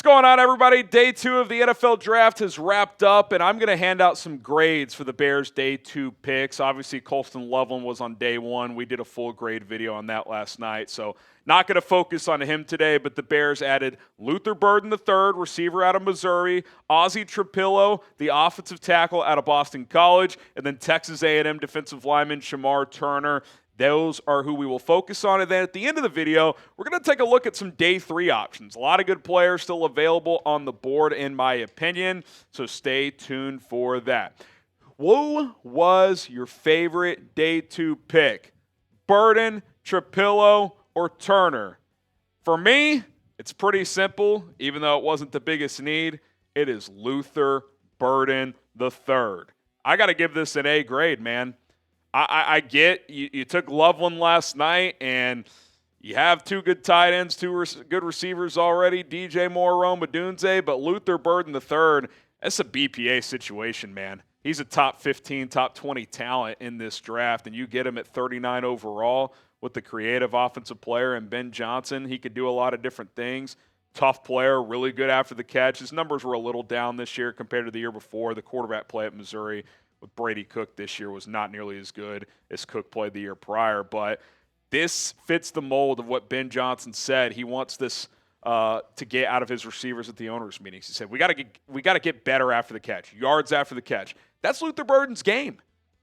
going on, everybody? Day 2 of the NFL Draft has wrapped up, and I'm going to hand out some grades for the Bears' Day 2 picks. Obviously, Colston Loveland was on Day 1. We did a full grade video on that last night, so not going to focus on him today, but the Bears added Luther Bradyn III, receiver out of Missouri, Ozzy Trapilo, the offensive tackle out of Boston College, and then Texas A&M defensive lineman Shemar Turner. Those are who we will focus on. And then at the end of the video, we're going to take a look at some Day 3 options. A lot of good players still available on the board, in my opinion, so stay tuned for that. Who was your favorite Day 2 pick? Bradyn, Trapilo, or Turner? For me, it's pretty simple, even though it wasn't the biggest need. It is Luther Bradyn III. I got to give this an A grade, man. I get you took Loveland last night, and you have 2 good tight ends, 2 good receivers already, DJ Moore, Rome Odunze, but Luther Bradyn III, that's a BPA situation, man. He's a top 15, top 20 talent in this draft, and you get him at 39 overall with the creative offensive player and Ben Johnson. He could do a lot of different things. Tough player, really good after the catch. His numbers were a little down this year compared to the year before. The quarterback play at Missouri with Brady Cook this year was not nearly as good as Cook played the year prior, but this fits the mold of what Ben Johnson said. He wants this to get out of his receivers at the owners' meetings. He said, we got to get better after the catch, yards after the catch. That's Luther Bradyn's game.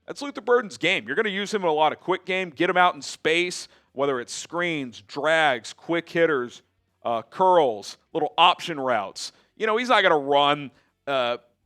That's Luther Bradyn's game. You're going to use him in a lot of quick game, get him out in space, whether it's screens, drags, quick hitters, curls, little option routes. You know, he's not going to run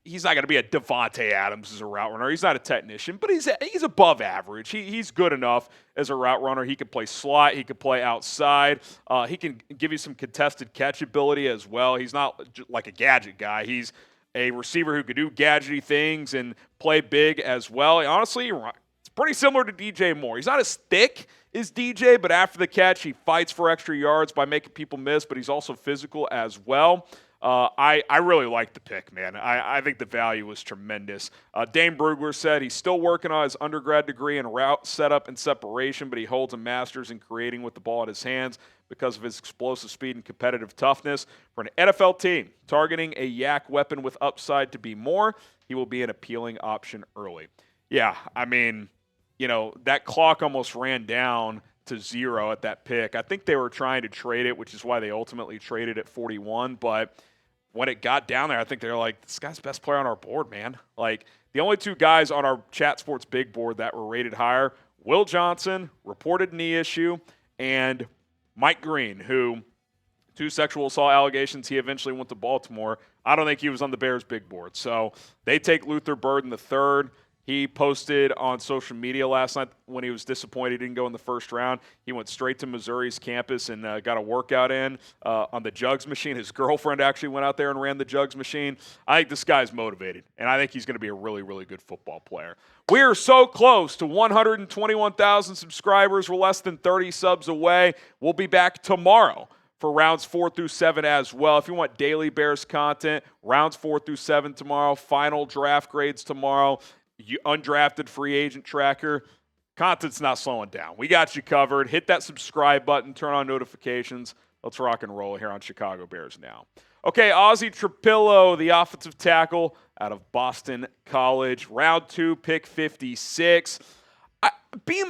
he's not going to be a Devontae Adams as a route runner. He's not a technician, but he's above average. He's good enough as a route runner. He can play slot. He can play outside. He can give you some contested catch ability as well. He's not like a gadget guy. He's a receiver who could do gadgety things and play big as well. And honestly, it's pretty similar to DJ Moore. He's not as thick as DJ, but after the catch, he fights for extra yards by making people miss, but he's also physical as well. I really like the pick, man. I think the value was tremendous. Dane Brugler said he's still working on his undergrad degree in route setup and separation, but he holds a master's in creating with the ball in his hands because of his explosive speed and competitive toughness. For an NFL team targeting a yak weapon with upside to be more, he will be an appealing option early. Yeah, I mean, you know, that clock almost ran down to 0 at that pick. I think they were trying to trade it, which is why they ultimately traded at 41, but when it got down there, I think they were like, this guy's the best player on our board, man. Like, the only 2 guys on our Chat Sports big board that were rated higher, Will Johnson, reported knee issue, and Mike Green, who 2 sexual assault allegations. He eventually went to Baltimore. I don't think he was on the Bears big board. So they take Luther Bradyn III. He posted on social media last night when he was disappointed he didn't go in the first round. He went straight to Missouri's campus and got a workout in on the jugs machine. His girlfriend actually went out there and ran the jugs machine. I think this guy's motivated, and I think he's going to be a really, really good football player. We are so close to 121,000 subscribers. We're less than 30 subs away. We'll be back tomorrow for rounds 4 through 7 as well. If you want daily Bears content, rounds 4 through 7 tomorrow, final draft grades tomorrow, undrafted free agent tracker. Content's not slowing down. We got you covered. Hit that subscribe button. Turn on notifications. Let's rock and roll here on Chicago Bears Now. Okay, Ozzy Trapilo, the offensive tackle out of Boston College. Round 2, pick 56. B-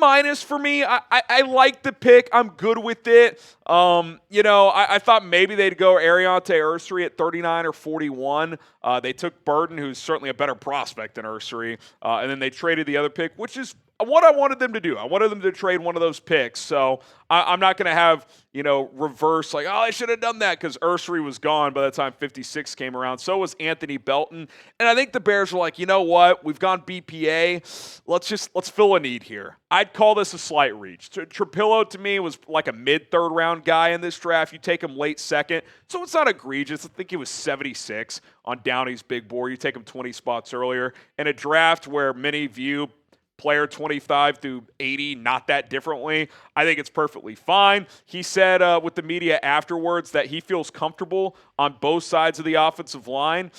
for me. I like the pick. I'm good with it. I thought maybe they'd go Ariante Ursery at 39 or 41. They took Bradyn, who's certainly a better prospect than Ursery, and then they traded the other pick, which is what I wanted them to do. I wanted them to trade one of those picks. So I'm not going to have, reverse like, I should have done that because Ursery was gone by the time 56 came around. So was Anthony Belton. And I think the Bears were like, you know what? We've gone BPA. Let's fill a need here. I'd call this a slight reach. Trapilo to me was like a mid-third round guy in this draft. You take him late second. So it's not egregious. I think he was 76 on Downey's big board. You take him 20 spots earlier. In a draft where many view player 25 through 80 not that differently, I think it's perfectly fine. He said with the media afterwards that he feels comfortable on both sides of the offensive line.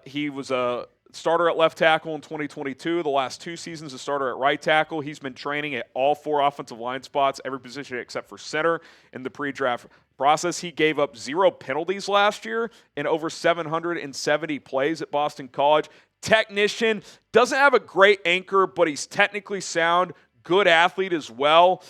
He was a starter at left tackle in 2022. The last 2 seasons, a starter at right tackle. He's been training at all 4 offensive line spots, every position except for center in the pre-draft process. He gave up 0 penalties last year in over 770 plays at Boston College. Technician, doesn't have a great anchor, but he's technically sound. Good athlete as well.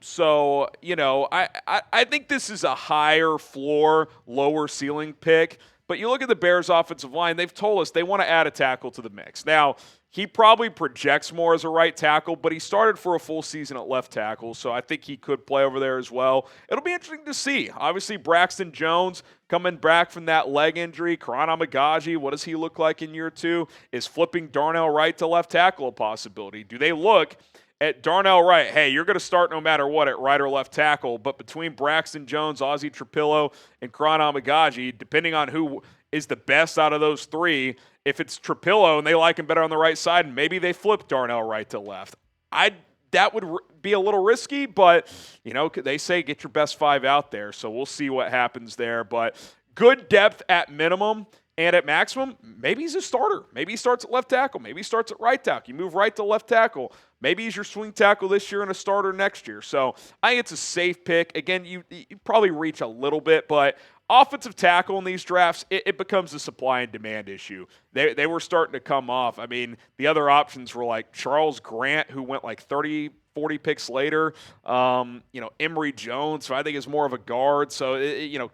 So, I think this is a higher floor, lower ceiling pick. But you look at the Bears' offensive line, they've told us they want to add a tackle to the mix. Now, he probably projects more as a right tackle, but he started for a full season at left tackle, so I think he could play over there as well. It'll be interesting to see. Obviously, Braxton Jones coming back from that leg injury. Karan Amagaji, what does he look like in year 2? Is flipping Darnell Wright to left tackle a possibility? Do they look at Darnell Wright, hey, you're going to start no matter what at right or left tackle, but between Braxton Jones, Ozzy Trapilo, and Karan Amagaji, depending on who is the best out of those 3, if it's Trapilo and they like him better on the right side, maybe they flip Darnell Wright to left. That would be a little risky, but, they say get your best 5 out there, so we'll see what happens there. But good depth at minimum. And at maximum, maybe he's a starter. Maybe he starts at left tackle. Maybe he starts at right tackle. You move right to left tackle. Maybe he's your swing tackle this year and a starter next year. So I think it's a safe pick. Again, you probably reach a little bit, but offensive tackle in these drafts, it becomes a supply and demand issue. They were starting to come off. I mean, the other options were like Charles Grant, who went like 30, 40 picks later. Emory Jones, who I think is more of a guard. So,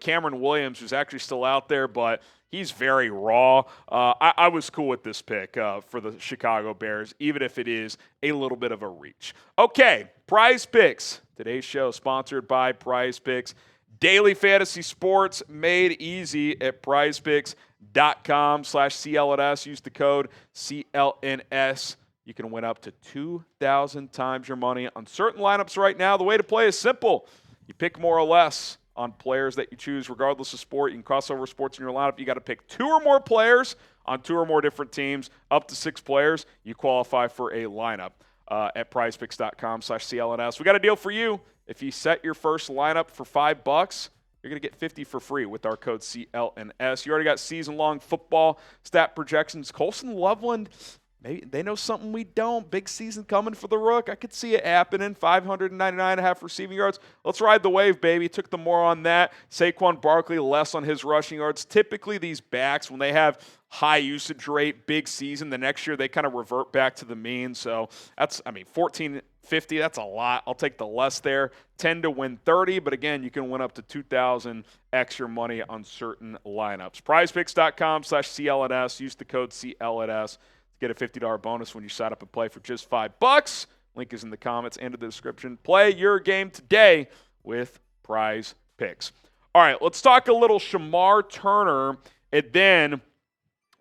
Cameron Williams, who's actually still out there, but he's very raw. I was cool with this pick for the Chicago Bears, even if it is a little bit of a reach. Okay, Prize Picks. Today's show sponsored by Prize Picks. Daily fantasy sports made easy at prizepicks.com/CLNS. Use the code CLNS. You can win up to 2,000 times your money on certain lineups right now. The way to play is simple. You pick more or less on players that you choose, regardless of sport. You can cross over sports in your lineup. You got to pick 2 or more players on 2 or more different teams, up to 6 players. You qualify for a lineup at prizepicks.com/CLNS. We got a deal for you. If you set your first lineup for $5, you're going to get 50 for free with our code CLNS. You already got season-long football stat projections. Colston, Loveland, maybe they know something we don't. Big season coming for the Rook. I could see it happening. 599.5 receiving yards. Let's ride the wave, baby. Took the more on that. Saquon Barkley, less on his rushing yards. Typically, these backs, when they have high usage rate, big season, the next year they kind of revert back to the mean. So that's, 1450, that's a lot. I'll take the less there. 10 to win 30, but again, you can win up to 2,000 extra money on certain lineups. Prizepicks.com/CLNS. Use the code CLNS. Get a $50 bonus when you sign up and play for just $5. Link is in the comments and in the description. Play your game today with Prize Picks. All right, let's talk a little Shemar Turner, and then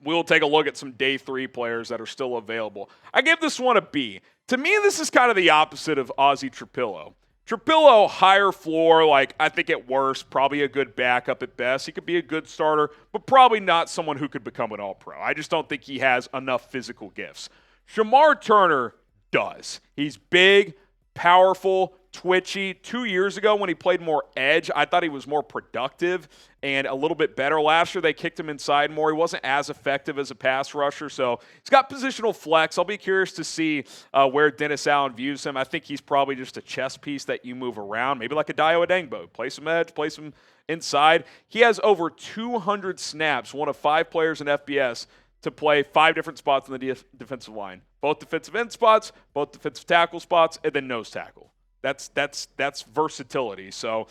we'll take a look at some day 3 players that are still available. I give this one a B. To me, this is kind of the opposite of Ozzy Trapilo. Trapilo, higher floor, I think at worst, probably a good backup at best. He could be a good starter, but probably not someone who could become an all-pro. I just don't think he has enough physical gifts. Shemar Turner does. He's big, powerful, twitchy. 2 years ago when he played more edge, I thought he was more productive and a little bit better. Last year they kicked him inside more. He wasn't as effective as a pass rusher, so he's got positional flex. I'll be curious to see where Dennis Allen views him. I think he's probably just a chess piece that you move around, maybe like a Dio Adengbo. Play some edge, play some inside. He has over 200 snaps, one of 5 players in FBS to play 5 different spots on the defensive line. Both defensive end spots, both defensive tackle spots, and then nose tackle. That's versatility. So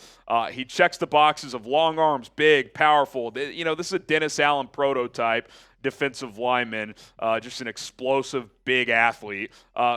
he checks the boxes of long arms, big, powerful. This is a Dennis Allen prototype defensive lineman, just an explosive, big athlete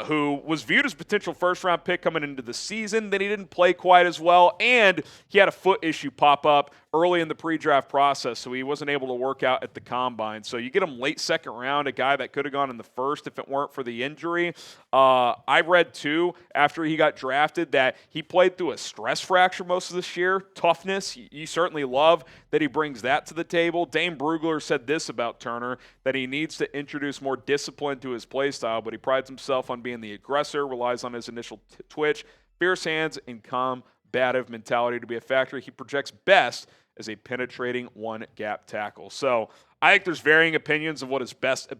who was viewed as a potential first-round pick coming into the season. Then he didn't play quite as well, and he had a foot issue pop up early in the pre-draft process, so he wasn't able to work out at the combine. So you get him late second round, a guy that could have gone in the first if it weren't for the injury. I read, too, after he got drafted that he played through a stress fracture most of this year. Toughness, you certainly love that he brings that to the table. Dane Brugler said this about Turner, that he needs to introduce more discipline to his play style, but he prides himself on being the aggressor, relies on his initial twitch, fierce hands, and combative mentality to be a factor. He projects best as a penetrating one-gap tackle. So I think there's varying opinions of what his best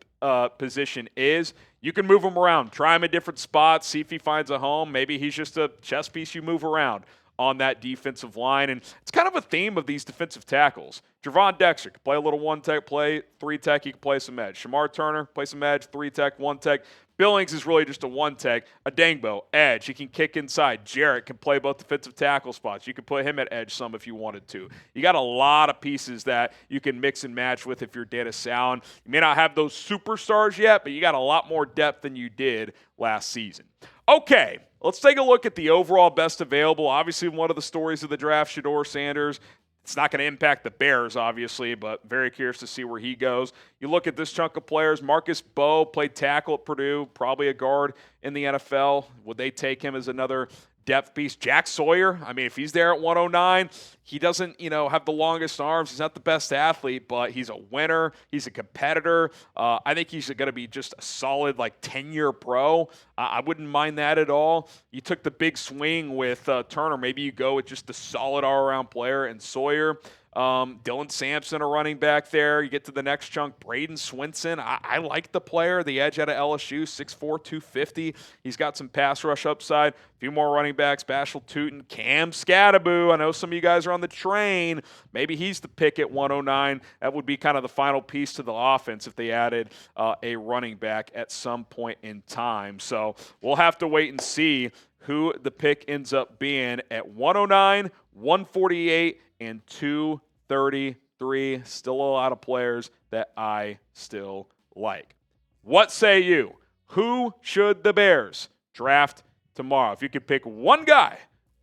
position is. You can move him around, try him in different spots, see if he finds a home. Maybe he's just a chess piece you move around. on that defensive line. And it's kind of a theme of these defensive tackles. Javon Dexter can play a little one-tech play, three-tech, he can play some edge. Shemar Turner, play some edge, three-tech, one-tech. Billings is really just a one-tech. Mbow, edge. He can kick inside. Jarrett can play both defensive tackle spots. You can put him at edge some if you wanted to. You got a lot of pieces that you can mix and match with if your data sound. You may not have those superstars yet, but you got a lot more depth than you did last season. Okay, let's take a look at the overall best available. Obviously, one of the stories of the draft, Shedeur Sanders. It's not going to impact the Bears, obviously, but very curious to see where he goes. You look at this chunk of players. Marcus Mbow played tackle at Purdue, probably a guard in the NFL. Would they take him as another depth piece? Jack Sawyer, I mean, if he's there at 109, he doesn't, have the longest arms. He's not the best athlete, but he's a winner. He's a competitor. I think he's going to be just a solid, 10-year pro. I wouldn't mind that at all. You took the big swing with Turner. Maybe you go with just a solid all-around player and Sawyer. Dylan Sampson, a running back there. You get to the next chunk, Bradyn Swinson. I like the player, the edge out of LSU, 6'4", 250. He's got some pass rush upside. A few more running backs, Bashal Tootin, Cam Skattebo. I know some of you guys are on the train. Maybe he's the pick at 109. That would be kind of the final piece to the offense if they added a running back at some point in time. So we'll have to wait and see who the pick ends up being at 109, 148, and 233. Still a lot of players that I still like. What say you? Who should the Bears draft tomorrow? If you could pick one guy,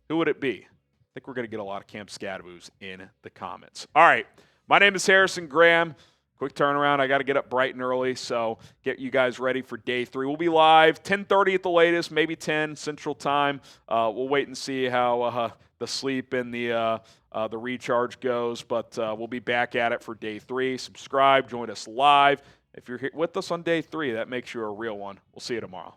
who would it be? I think we're going to get a lot of Cam Skattebos in the comments. All right. My name is Harrison Graham. Quick turnaround. I got to get up bright and early, so get you guys ready for day 3. We'll be live 10:30 at the latest, maybe 10 Central Time. We'll wait and see how the sleep and the recharge goes, but we'll be back at it for day 3. Subscribe, join us live. If you're here with us on day 3, that makes you a real one. We'll see you tomorrow.